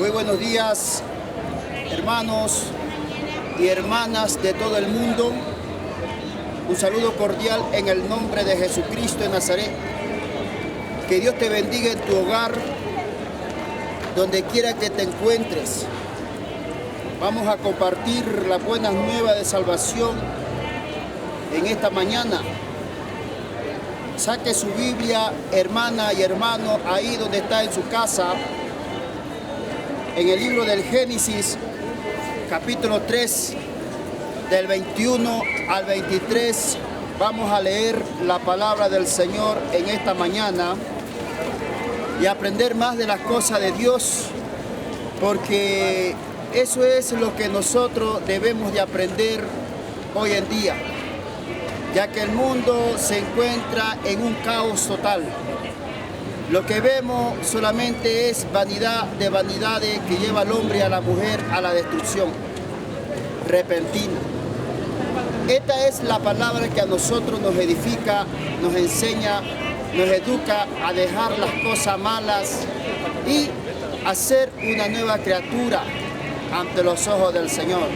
Muy buenos días, hermanos y hermanas de todo el mundo. Un saludo cordial en el nombre de Jesucristo de Nazaret. Que Dios te bendiga en tu hogar, donde quiera que te encuentres. Vamos a compartir las buenas nuevas de salvación en esta mañana. Saque su Biblia, hermana y hermano, ahí donde está en su casa. En el libro del Génesis, capítulo 3, del 21 al 23, vamos a leer la palabra del Señor en esta mañana y aprender más de las cosas de Dios, porque eso es lo que nosotros debemos de aprender hoy en día, ya que el mundo se encuentra en un caos total. Lo que vemos solamente es vanidad de vanidades que lleva al hombre y a la mujer a la destrucción repentina. Esta es la palabra que a nosotros nos edifica, nos enseña, nos educa a dejar las cosas malas y a ser una nueva criatura ante los ojos del Señor.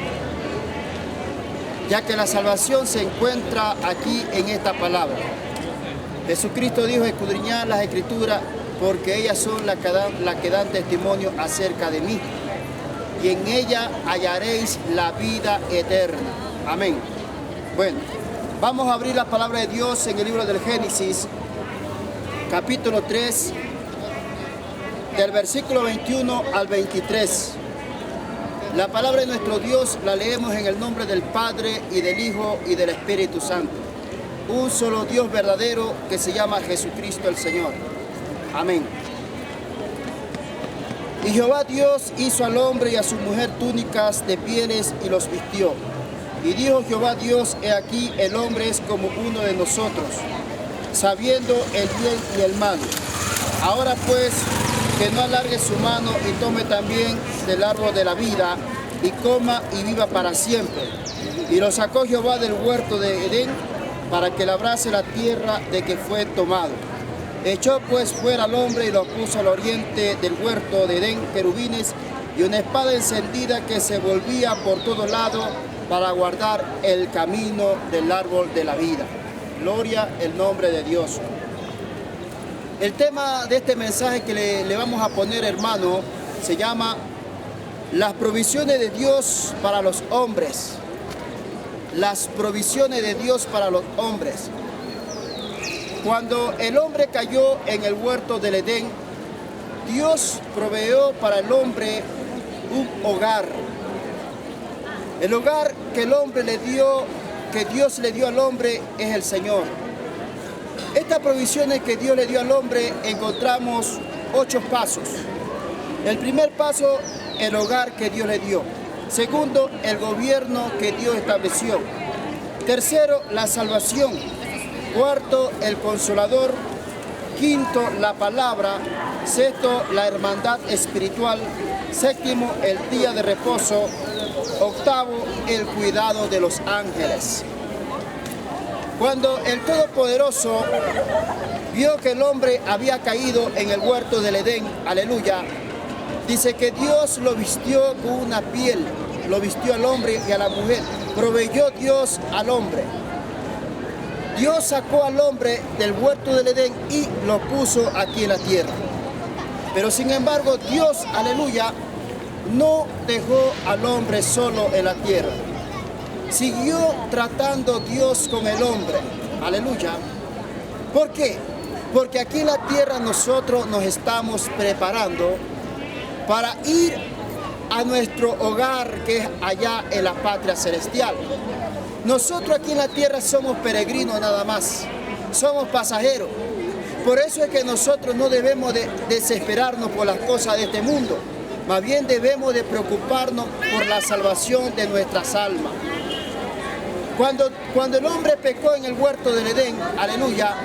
Ya que la salvación se encuentra aquí en esta palabra. Jesucristo dijo: escudriñad las Escrituras, porque ellas son las que dan testimonio acerca de mí, y en ella hallaréis la vida eterna. Amén. Bueno, vamos a abrir la palabra de Dios en el libro del Génesis, capítulo 3, del versículo 21 al 23. La palabra de nuestro Dios la leemos en el nombre del Padre, y del Hijo, y del Espíritu Santo. Un solo Dios verdadero, que se llama Jesucristo el Señor. Amén. Y Jehová Dios hizo al hombre y a su mujer túnicas de pieles y los vistió. Y dijo Jehová Dios: he aquí, el hombre es como uno de nosotros, sabiendo el bien y el mal. Ahora pues, que no alargue su mano y tome también del árbol de la vida, y coma y viva para siempre. Y lo sacó Jehová del huerto de Edén, para que labrase la tierra de que fue tomado. Echó pues fuera al hombre y lo puso al oriente del huerto de Edén querubines y una espada encendida que se volvía por todo lado para guardar el camino del árbol de la vida. Gloria al nombre de Dios. El tema de este mensaje que le vamos a poner, hermano, se llama las provisiones de Dios para los hombres. Las provisiones de Dios para los hombres. Cuando el hombre cayó en el huerto del Edén, Dios proveyó para el hombre un hogar. El hogar que el hombre le dio, que Dios le dio al hombre, es el Señor. Estas provisiones que Dios le dio al hombre, encontramos 8 pasos. El primer paso, el hogar que Dios le dio. Segundo, el gobierno que Dios estableció. Tercero, la salvación. Cuarto, el consolador. Quinto, la palabra. Sexto, la hermandad espiritual. Séptimo, el día de reposo. Octavo, el cuidado de los ángeles. Cuando el Todopoderoso vio que el hombre había caído en el huerto del Edén, aleluya, dice que Dios lo vistió con una piel, lo vistió al hombre y a la mujer. Proveyó Dios al hombre. Dios sacó al hombre del huerto del Edén y lo puso aquí en la tierra. Pero sin embargo, Dios, aleluya, no dejó al hombre solo en la tierra. Siguió tratando Dios con el hombre, aleluya. ¿Por qué? Porque aquí en la tierra nosotros nos estamos preparando para ir a nuestro hogar, que es allá en la patria celestial. Nosotros aquí en la tierra somos peregrinos nada más, somos pasajeros. Por eso es que nosotros no debemos de desesperarnos por las cosas de este mundo, más bien debemos de preocuparnos por la salvación de nuestras almas. Cuando el hombre pecó en el huerto del Edén, aleluya,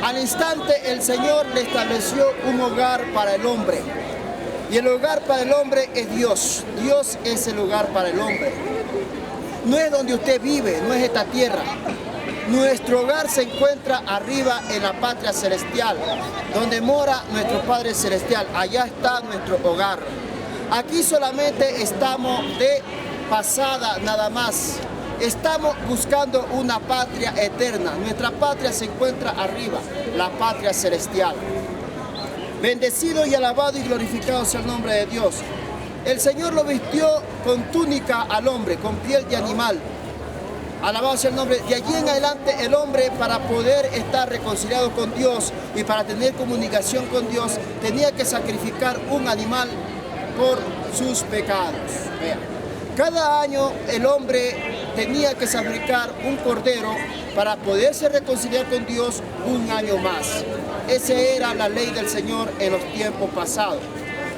al instante el Señor le estableció un hogar para el hombre. Y el hogar para el hombre es Dios. Dios es el hogar para el hombre. No es donde usted vive, no es esta tierra. Nuestro hogar se encuentra arriba en la patria celestial, donde mora nuestro Padre Celestial. Allá está nuestro hogar. Aquí solamente estamos de pasada nada más. Estamos buscando una patria eterna. Nuestra patria se encuentra arriba, la patria celestial. Bendecido y alabado y glorificado sea el nombre de Dios. El Señor lo vistió con túnica al hombre, con piel de animal. Alabado sea el nombre. De allí en adelante el hombre, para poder estar reconciliado con Dios y para tener comunicación con Dios, tenía que sacrificar un animal por sus pecados. Vean. Cada año el hombre tenía que sacrificar un cordero para poderse reconciliar con Dios un año más. Esa era la ley del Señor en los tiempos pasados.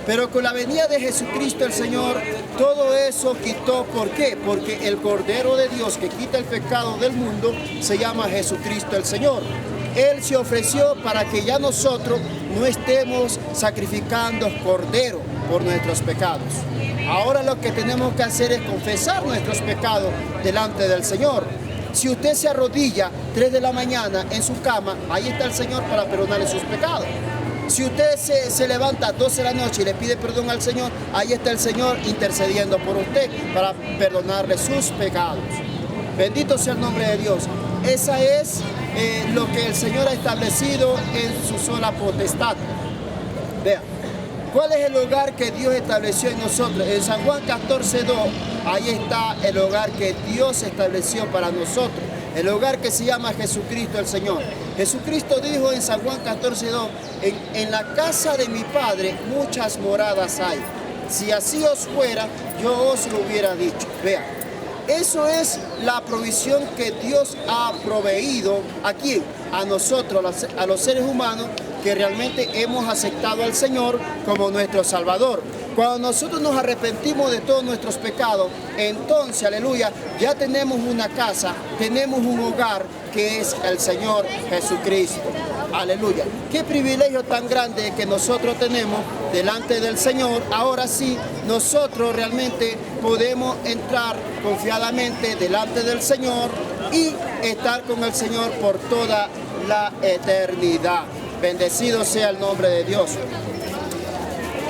Pero con la venida de Jesucristo el Señor, todo eso quitó. ¿Por qué? Porque el Cordero de Dios que quita el pecado del mundo se llama Jesucristo el Señor. Él se ofreció para que ya nosotros no estemos sacrificando cordero por nuestros pecados. Ahora lo que tenemos que hacer es confesar nuestros pecados delante del Señor. Si usted se arrodilla 3 de la mañana en su cama, ahí está el Señor para perdonarle sus pecados. Si usted se levanta a 12 de la noche y le pide perdón al Señor, ahí está el Señor intercediendo por usted para perdonarle sus pecados. Bendito sea el nombre de Dios. Esa es lo que el Señor ha establecido en su sola potestad. Vean, ¿cuál es el hogar que Dios estableció en nosotros? En San Juan 14:2, ahí está el hogar que Dios estableció para nosotros. El hogar que se llama Jesucristo el Señor. Jesucristo dijo en San Juan 14:2, en la casa de mi Padre muchas moradas hay. Si así os fuera, yo os lo hubiera dicho. Vean, eso es la provisión que Dios ha proveído ¿a quién? A nosotros, a los seres humanos que realmente hemos aceptado al Señor como nuestro Salvador. Cuando nosotros nos arrepentimos de todos nuestros pecados, entonces, aleluya, ya tenemos una casa, tenemos un hogar que es el Señor Jesucristo. Aleluya. Qué privilegio tan grande que nosotros tenemos delante del Señor. Ahora sí, nosotros realmente podemos entrar confiadamente delante del Señor y estar con el Señor por toda la eternidad. Bendecido sea el nombre de Dios.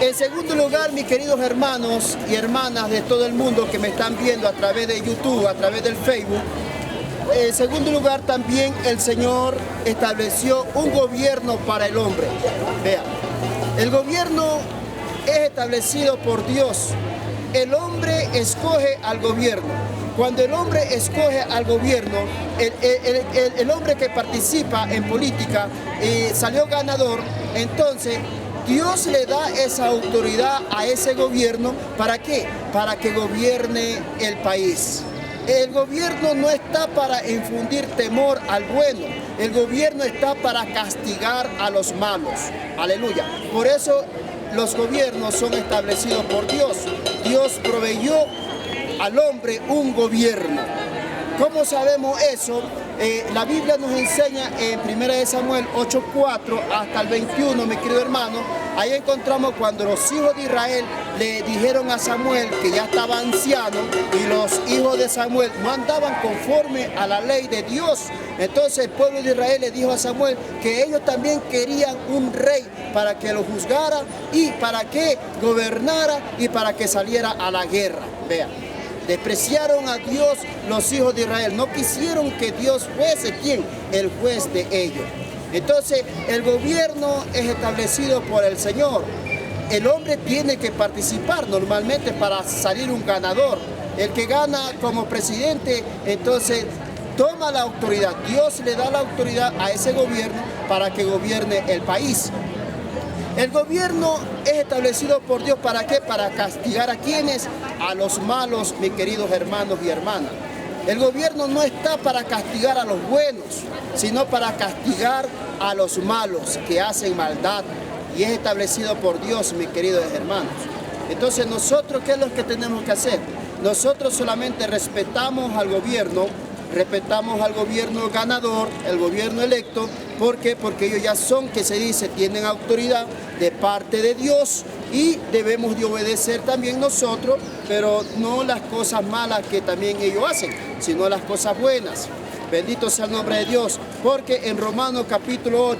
En segundo lugar, mis queridos hermanos y hermanas de todo el mundo que me están viendo a través de YouTube, a través del Facebook, en segundo lugar también el Señor estableció un gobierno para el hombre. Vean, el gobierno es establecido por Dios. El hombre escoge al gobierno. Cuando el hombre escoge al gobierno, el hombre que participa en política salió ganador, entonces Dios le da esa autoridad a ese gobierno. ¿Para qué? Para que gobierne el país. El gobierno no está para infundir temor al bueno. El gobierno está para castigar a los malos. Aleluya. Por eso los gobiernos son establecidos por Dios. Dios proveyó al hombre un gobierno. ¿Cómo sabemos eso? La Biblia nos enseña en 1 Samuel 8:4 hasta el 21, mi querido hermano. Ahí encontramos cuando los hijos de Israel le dijeron a Samuel que ya estaba anciano y los hijos de Samuel no andaban conforme a la ley de Dios. Entonces el pueblo de Israel le dijo a Samuel que ellos también querían un rey para que lo juzgara y para que gobernara y para que saliera a la guerra. Vean. Despreciaron a Dios los hijos de Israel. No quisieron que Dios fuese ¿quién? El juez de ellos. Entonces, el gobierno es establecido por el Señor. El hombre tiene que participar normalmente para salir un ganador. El que gana como presidente, entonces toma la autoridad. Dios le da la autoridad a ese gobierno para que gobierne el país. El gobierno es establecido por Dios, ¿para qué? Para castigar a quienes, a los malos, mis queridos hermanos y hermanas. El gobierno no está para castigar a los buenos, sino para castigar a los malos que hacen maldad. Y es establecido por Dios, mis queridos hermanos. Entonces nosotros, ¿qué es lo que tenemos que hacer? Nosotros solamente respetamos al gobierno ganador, el gobierno electo. ¿Por qué? Porque ellos ya son, que se dice, tienen autoridad de parte de Dios y debemos de obedecer también nosotros, pero no las cosas malas que también ellos hacen, sino las cosas buenas. Bendito sea el nombre de Dios, porque en Romanos capítulo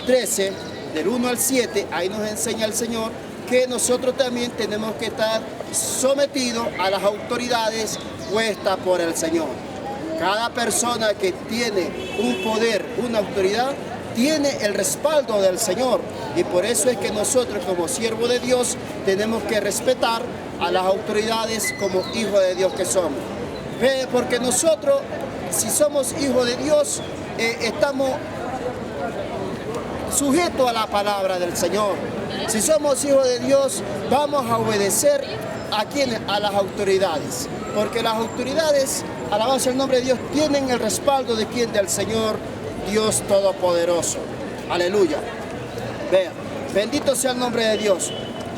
13, del 1 al 7, ahí nos enseña el Señor que nosotros también tenemos que estar sometidos a las autoridades puestas por el Señor. Cada persona que tiene un poder, una autoridad, tiene el respaldo del Señor. Y por eso es que nosotros, como siervos de Dios, tenemos que respetar a las autoridades como hijos de Dios que somos. Porque nosotros, si somos hijos de Dios, estamos sujetos a la palabra del Señor. Si somos hijos de Dios, vamos a obedecer a quienes, a las autoridades. Porque las autoridades, alabanza el nombre de Dios, tienen el respaldo de quien, del Señor Dios Todopoderoso. Aleluya. Vean, bendito sea el nombre de Dios.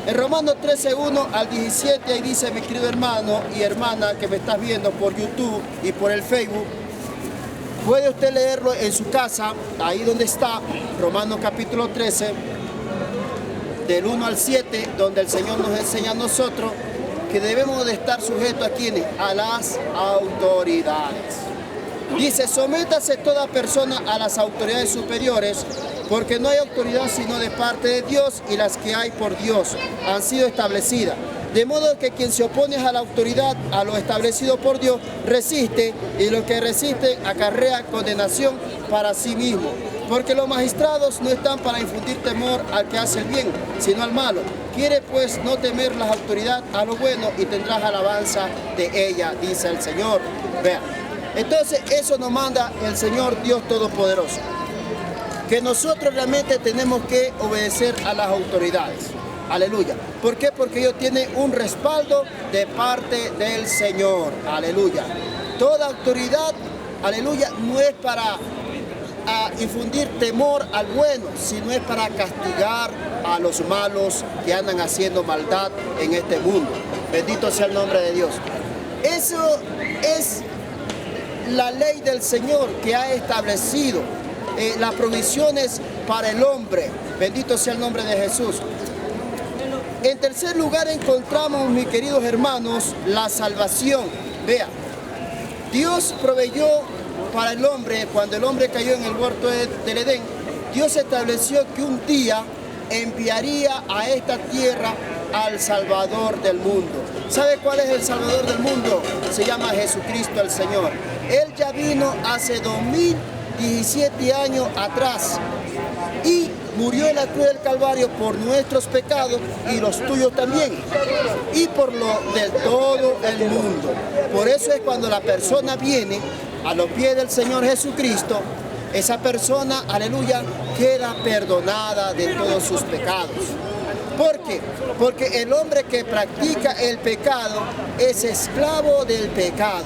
En Romanos 13:1 al 17, ahí dice, mi querido hermano y hermana que me estás viendo por YouTube y por el Facebook, puede usted leerlo en su casa, ahí donde está, Romanos capítulo 13, del 1 al 7, donde el Señor nos enseña a nosotros que debemos de estar sujetos a quienes, a las autoridades. Dice, sométase toda persona a las autoridades superiores, porque no hay autoridad sino de parte de Dios, y las que hay por Dios han sido establecidas. De modo que quien se opone a la autoridad, a lo establecido por Dios, resiste, y lo que resiste acarrea condenación para sí mismo. Porque los magistrados no están para infundir temor al que hace el bien, sino al malo. Quiere pues no temer las autoridades a lo bueno, y tendrás alabanza de ella, dice el Señor. Vean. Entonces eso nos manda el Señor Dios Todopoderoso, que nosotros realmente tenemos que obedecer a las autoridades. Aleluya. ¿Por qué? Porque ellos tienen un respaldo de parte del Señor. Aleluya. Toda autoridad, aleluya, no es para infundir temor al bueno, sino es para castigar a los malos que andan haciendo maldad en este mundo. Bendito sea el nombre de Dios. Eso es la ley del Señor que ha establecido las provisiones para el hombre. Bendito sea el nombre de Jesús. En tercer lugar encontramos, mis queridos hermanos, la salvación. Vea, Dios proveyó para el hombre, cuando el hombre cayó en el huerto del Edén, Dios estableció que un día enviaría a esta tierra al Salvador del mundo. ¿Sabe cuál es el Salvador del mundo? Se llama Jesucristo el Señor. Él ya vino hace 2017 años atrás y murió en la cruz del Calvario por nuestros pecados y los tuyos también, y por lo de todo el mundo. Por eso es cuando la persona viene a los pies del Señor Jesucristo, esa persona, aleluya, queda perdonada de todos sus pecados. ¿Por qué? Porque el hombre que practica el pecado es esclavo del pecado.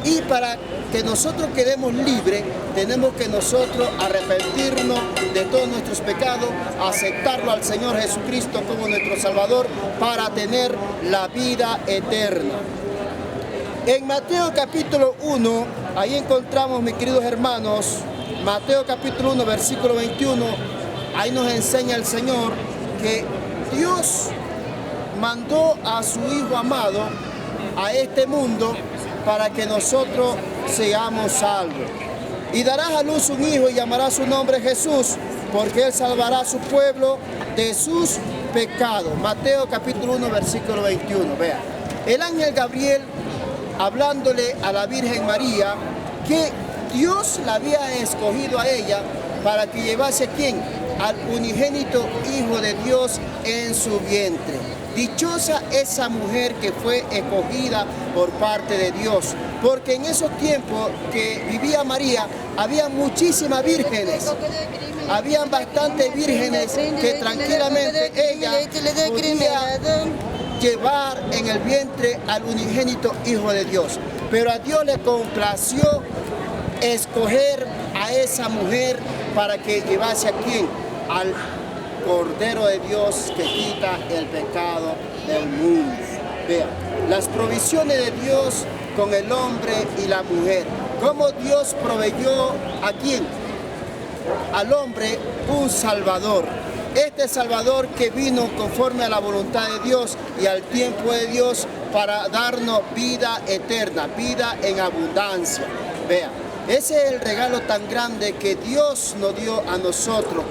Y para que nosotros quedemos libres, tenemos que nosotros arrepentirnos de todos nuestros pecados, aceptarlo al Señor Jesucristo como nuestro Salvador para tener la vida eterna. En Mateo capítulo 1, ahí encontramos, mis queridos hermanos, Mateo capítulo 1, versículo 21, ahí nos enseña el Señor que Dios mandó a su Hijo amado a este mundo para que nosotros seamos salvos. Y darás a luz un hijo y llamará su nombre Jesús, porque él salvará a su pueblo de sus pecados. Mateo capítulo 1, versículo 21. Vea, el ángel Gabriel, hablándole a la Virgen María, que Dios la había escogido a ella para que llevase ¿quién? Al unigénito Hijo de Dios en su vientre. Dichosa esa mujer que fue escogida por parte de Dios, porque en esos tiempos que vivía María, había muchísimas vírgenes, habían bastantes vírgenes que tranquilamente ella podía llevar en el vientre al unigénito Hijo de Dios. Pero a Dios le complació escoger a esa mujer para que llevase a ¿quién? Al Cordero de Dios que quita el pecado del mundo. Vean, las provisiones de Dios con el hombre y la mujer. Cómo Dios proveyó a quién? Al hombre un Salvador. Este Salvador que vino conforme a la voluntad de Dios y al tiempo de Dios para darnos vida eterna, vida en abundancia. Vean. Ese es el regalo tan grande que Dios nos dio a nosotros,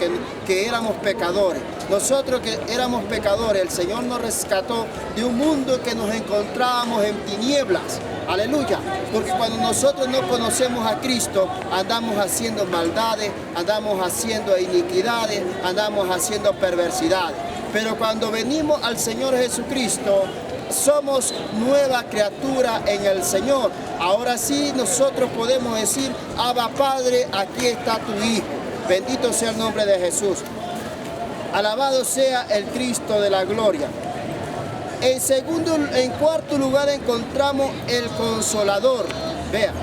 que éramos pecadores. Nosotros que éramos pecadores, el Señor nos rescató de un mundo que nos encontrábamos en tinieblas. Aleluya, porque cuando nosotros no conocemos a Cristo, andamos haciendo maldades, andamos haciendo iniquidades, andamos haciendo perversidades. Pero cuando venimos al Señor Jesucristo, somos nueva criatura en el Señor. Ahora sí nosotros podemos decir: Abba Padre, aquí está tu Hijo. Bendito sea el nombre de Jesús. Alabado sea el Cristo de la gloria. En cuarto lugar encontramos el Consolador. Vea,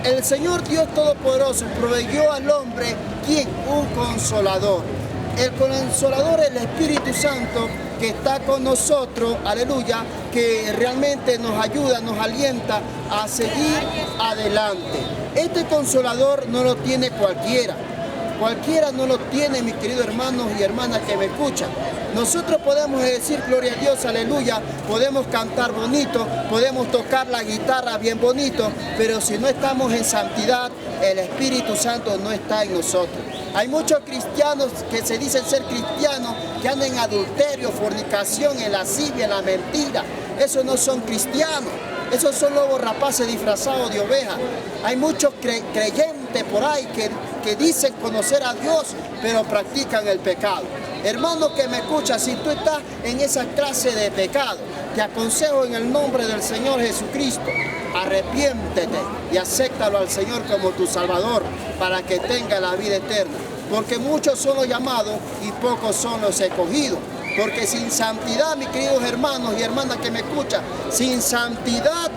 el Señor Dios Todopoderoso proveyó al hombre, ¿quién? Un Consolador. El Consolador es el Espíritu Santo que está con nosotros, aleluya, que realmente nos ayuda, nos alienta a seguir adelante. Este Consolador no lo tiene cualquiera. Cualquiera no lo tiene, mis queridos hermanos y hermanas que me escuchan. Nosotros podemos decir gloria a Dios, aleluya, podemos cantar bonito, podemos tocar la guitarra bien bonito, pero si no estamos en santidad, el Espíritu Santo no está en nosotros. Hay muchos cristianos que se dicen ser cristianos, que andan en adulterio, fornicación, en lascivia, en la mentira. Esos no son cristianos. Esos son lobos rapaces disfrazados de ovejas. Hay muchos creyentes por ahí que dicen conocer a Dios, pero practican el pecado. Hermano que me escucha, si tú estás en esa clase de pecado, te aconsejo en el nombre del Señor Jesucristo, arrepiéntete y acéptalo al Señor como tu Salvador para que tenga la vida eterna. Porque muchos son los llamados y pocos son los escogidos. Porque sin santidad, mis queridos hermanos y hermanas que me escuchan, sin santidad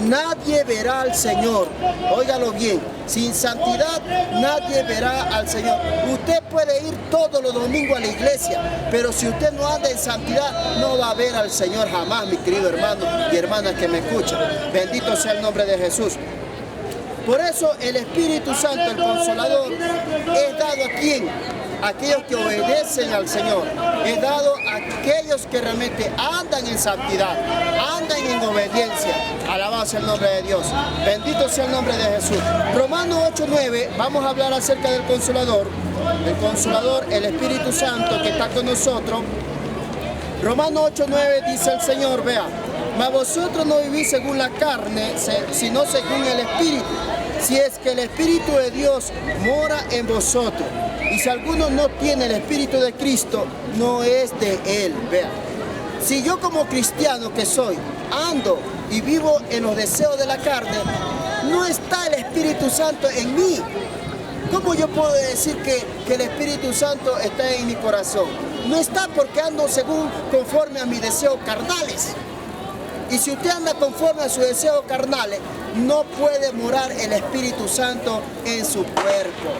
nadie verá al Señor. Óigalo bien, sin santidad nadie verá al Señor. Usted puede ir todos los domingos a la iglesia, pero si usted no anda en santidad, no va a ver al Señor jamás, mis queridos hermanos y hermanas que me escuchan. Bendito sea el nombre de Jesús. Por eso el Espíritu Santo, el Consolador, es dado a ¿quién? Aquellos que obedecen al Señor. Es dado a aquellos que realmente andan en santidad, andan en obediencia. Alabado sea el nombre de Dios. Bendito sea el nombre de Jesús. Romanos 8:9, vamos a hablar acerca del Consolador. El Consolador, el Espíritu Santo que está con nosotros. Romanos 8:9 dice el Señor, vea: mas vosotros no vivís según la carne, sino según el Espíritu. Si es que el Espíritu de Dios mora en vosotros. Y si alguno no tiene el Espíritu de Cristo, no es de Él. Vea, si yo como cristiano que soy, ando y vivo en los deseos de la carne, no está el Espíritu Santo en mí. ¿Cómo yo puedo decir que el Espíritu Santo está en mi corazón? No está, porque ando conforme a mis deseos carnales. Y si usted anda conforme a sus deseos carnales, no puede morar el Espíritu Santo en su cuerpo.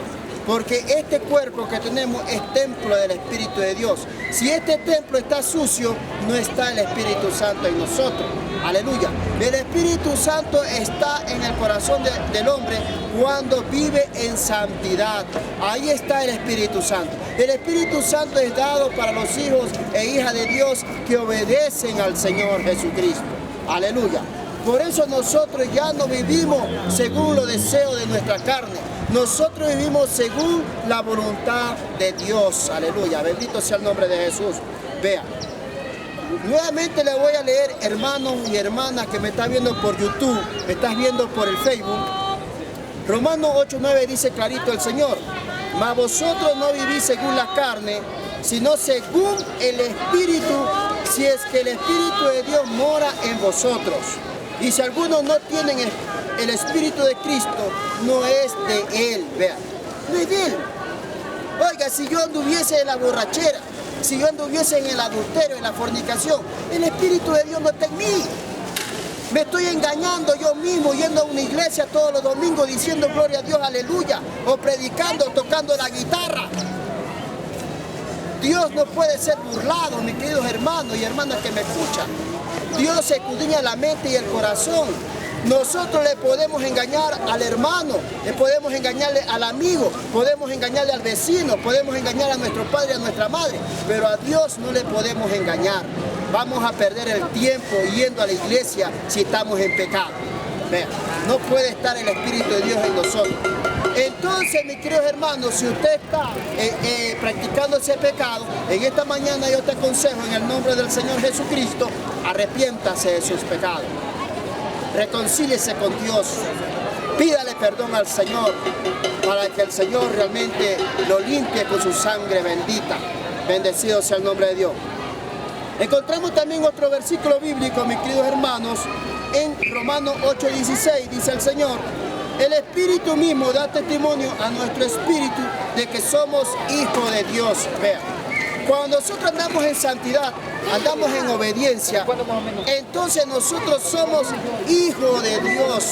Porque este cuerpo que tenemos es templo del Espíritu de Dios. Si este templo está sucio, no está el Espíritu Santo en nosotros. Aleluya. El Espíritu Santo está en el corazón del hombre cuando vive en santidad. Ahí está el Espíritu Santo. El Espíritu Santo es dado para los hijos e hijas de Dios que obedecen al Señor Jesucristo. Aleluya. Por eso nosotros ya no vivimos según los deseos de nuestra carne. Nosotros vivimos según la voluntad de Dios. Aleluya. Bendito sea el nombre de Jesús. Vea. Nuevamente le voy a leer, hermanos y hermanas que me están viendo por YouTube, me estás viendo por el Facebook. Romanos 8:9 dice clarito el Señor: mas vosotros no vivís según la carne, sino según el Espíritu, si es que el Espíritu de Dios mora en vosotros. Y si algunos no tienen el Espíritu de Cristo, no es de Él. Vea, no es de Él. Oiga, si yo anduviese en la borrachera, si yo anduviese en el adulterio, en la fornicación, el Espíritu de Dios no está en mí. Me estoy engañando yo mismo, yendo a una iglesia todos los domingos diciendo gloria a Dios, aleluya, o predicando, tocando la guitarra. Dios no puede ser burlado, mis queridos hermanos y hermanas que me escuchan. Dios escudriña la mente y el corazón. Nosotros le podemos engañar al hermano, le podemos engañarle al amigo, podemos engañarle al vecino, podemos engañar a nuestro padre, a nuestra madre, pero a Dios no le podemos engañar. Vamos a perder el tiempo yendo a la iglesia si estamos en pecado. Vean, no puede estar el Espíritu de Dios en nosotros. Entonces, mis queridos hermanos, si usted está practicando ese pecado, en esta mañana yo te aconsejo en el nombre del Señor Jesucristo, arrepiéntase de sus pecados. Reconcíliese con Dios. Pídale perdón al Señor para que el Señor realmente lo limpie con su sangre bendita. Bendecido sea el nombre de Dios. Encontramos también otro versículo bíblico, mis queridos hermanos, en Romanos 8:16, dice el Señor: el Espíritu mismo da testimonio a nuestro espíritu de que somos hijos de Dios. Vean, cuando nosotros andamos en santidad, andamos en obediencia, entonces nosotros somos hijos de Dios.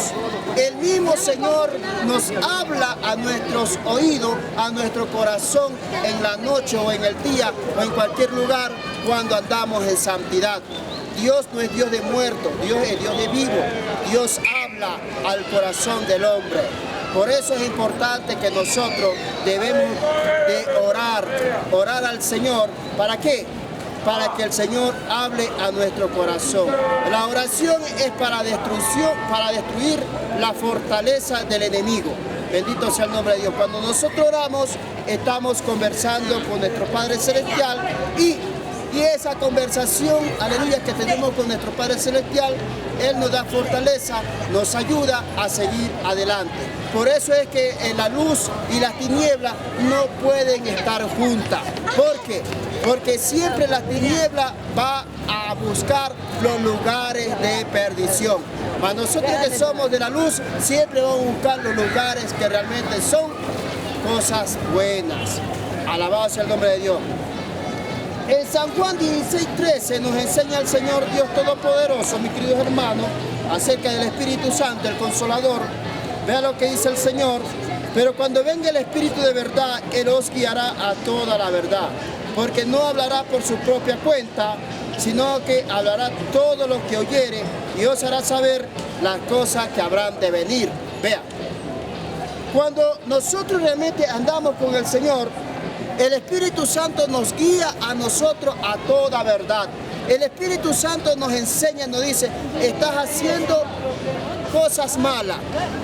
El mismo Señor nos habla a nuestros oídos, a nuestro corazón, en la noche o en el día o en cualquier lugar cuando andamos en santidad. Dios no es Dios de muertos, Dios es Dios de vivo. Dios habla al corazón del hombre. Por eso es importante que nosotros debemos de orar al Señor. ¿Para qué? Para que el Señor hable a nuestro corazón. La oración es para destruir la fortaleza del enemigo. Bendito sea el nombre de Dios. Cuando nosotros oramos, estamos conversando con nuestro Padre Celestial y esa conversación, aleluya, que tenemos con nuestro Padre Celestial, Él nos da fortaleza, nos ayuda a seguir adelante. Por eso es que la luz y las tinieblas no pueden estar juntas. ¿Por qué? Porque siempre la tiniebla va a buscar los lugares de perdición. Para nosotros que somos de la luz, siempre vamos a buscar los lugares que realmente son cosas buenas. Alabado sea el nombre de Dios. En San Juan 16:13 nos enseña el Señor Dios Todopoderoso, mis queridos hermanos, acerca del Espíritu Santo, el Consolador. Vea lo que dice el Señor: pero cuando venga el Espíritu de verdad, Él os guiará a toda la verdad, porque no hablará por su propia cuenta, sino que hablará todo lo que oyere y os hará saber las cosas que habrán de venir. Vea, cuando nosotros realmente andamos con el Señor, el Espíritu Santo nos guía a nosotros a toda verdad. El Espíritu Santo nos enseña, nos dice: estás haciendo cosas malas.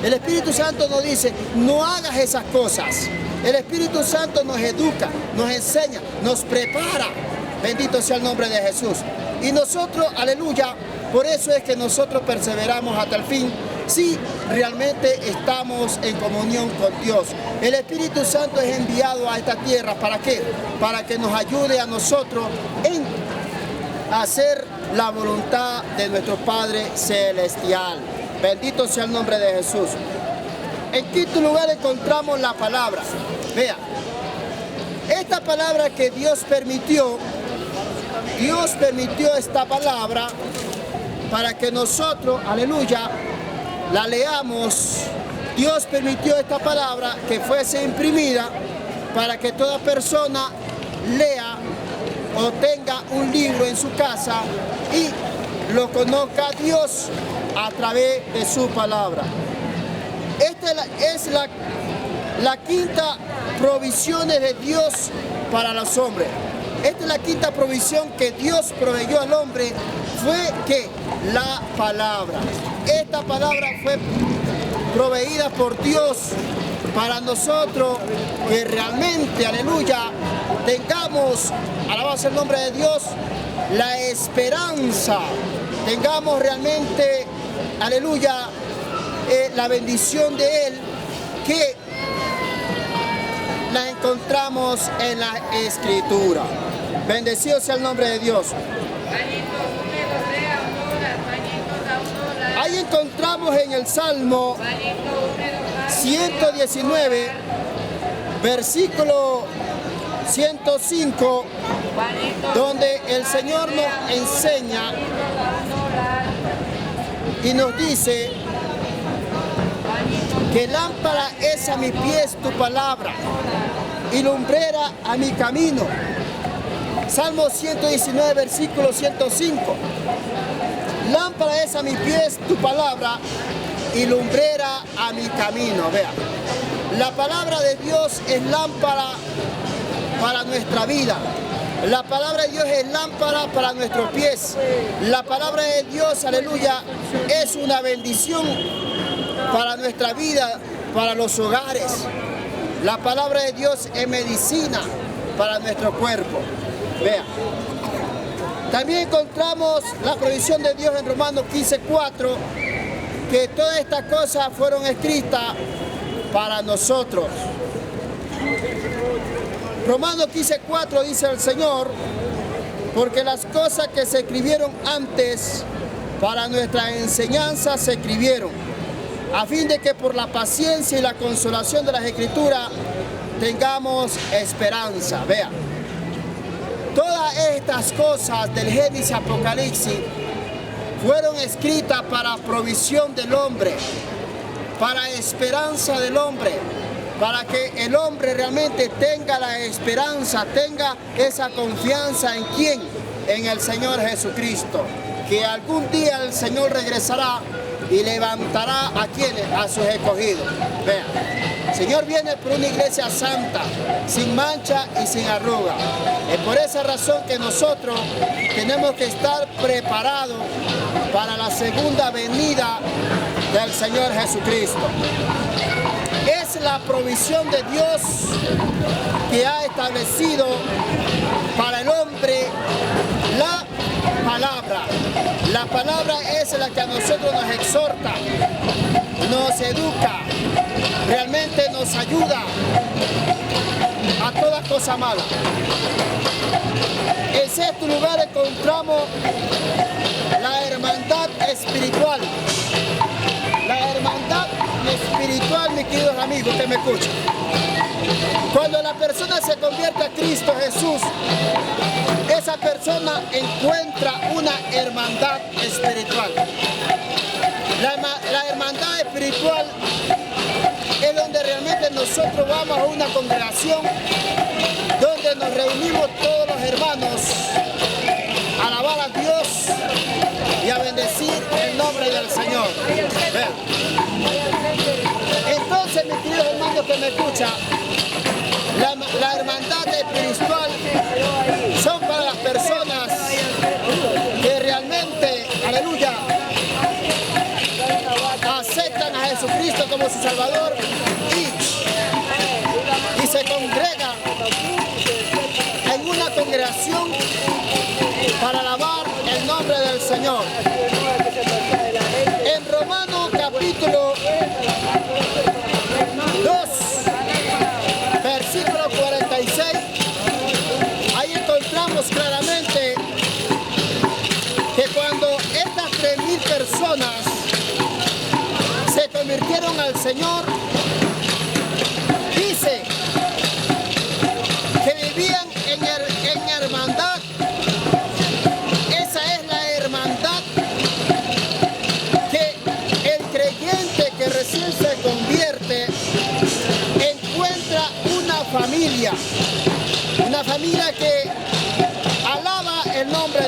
El Espíritu Santo nos dice: no hagas esas cosas. El Espíritu Santo nos educa, nos enseña, nos prepara. Bendito sea el nombre de Jesús. Y nosotros, aleluya, por eso es que nosotros perseveramos hasta el fin, si realmente estamos en comunión con Dios. El Espíritu Santo es enviado a esta tierra, ¿para qué? Para que nos ayude a nosotros en hacer la voluntad de nuestro Padre Celestial. Bendito sea el nombre de Jesús. En quinto lugar encontramos la palabra. Vea, esta palabra que Dios permitió esta palabra para que nosotros, aleluya, la leamos. Dios permitió esta palabra que fuese imprimida para que toda persona lea o tenga un libro en su casa y lo conozca a Dios a través de su palabra. Esta es la quinta provisión de Dios para los hombres. Esta es la quinta provisión que Dios proveyó al hombre, fue que la palabra. Esta palabra fue proveída por Dios para nosotros, que realmente, aleluya, tengamos, alabado sea el nombre de Dios, la esperanza, tengamos realmente, aleluya, la bendición de Él, que la encontramos en la Escritura. Bendecido sea el nombre de Dios. Ahí encontramos en el Salmo 119, versículo 105, donde el Señor nos enseña y nos dice que lámpara es a mis pies tu palabra y lumbrera a mi camino. Salmo 119, versículo 105. Lámpara es a mis pies tu palabra y lumbrera a mi camino. Vea, la palabra de Dios es lámpara para nuestra vida. La palabra de Dios es lámpara para nuestros pies. La palabra de Dios, aleluya, es una bendición para nuestra vida, para los hogares. La palabra de Dios es medicina para nuestro cuerpo. Vean. También encontramos la provisión de Dios en Romanos 15:4, que todas estas cosas fueron escritas para nosotros. Romanos 15:4 dice el Señor, porque las cosas que se escribieron antes para nuestra enseñanza se escribieron, a fin de que por la paciencia y la consolación de las Escrituras tengamos esperanza. Vea, todas estas cosas del Génesis Apocalipsis fueron escritas para provisión del hombre, para esperanza del hombre, para que el hombre realmente tenga la esperanza, tenga esa confianza en quién, en el Señor Jesucristo, que algún día el Señor regresará y levantará a quienes, a sus escogidos. Vean, el Señor viene por una iglesia santa, sin mancha y sin arruga. Es por esa razón que nosotros tenemos que estar preparados para la segunda venida del Señor Jesucristo. Es la provisión de Dios que ha establecido para el hombre la palabra. La palabra es la que a nosotros nos exhorta, nos educa, realmente nos ayuda a toda cosa mala. En sexto lugar encontramos la hermandad espiritual. La hermandad espiritual, mis queridos amigos que me escuchan. Cuando la persona se convierte a Cristo Jesús, esa persona encuentra una hermandad espiritual. La hermandad espiritual es donde realmente nosotros vamos a una congregación donde nos reunimos todos los hermanos a alabar a Dios y a bendecir el nombre del Señor. Vean. Entonces, mis queridos hermanos que me escuchan, la hermandad espiritual son para las personas que realmente, aleluya, aceptan a Jesucristo como su Salvador y se congregan en una congregación para alabar el nombre del Señor. En Romanos capítulo 2, versículo 46, ahí encontramos claramente que cuando estas 3,000 personas se convirtieron al Señor, dice que vivían en hermandad. Esa es la hermandad que el creyente que recién se convierte encuentra una familia que alaba el nombre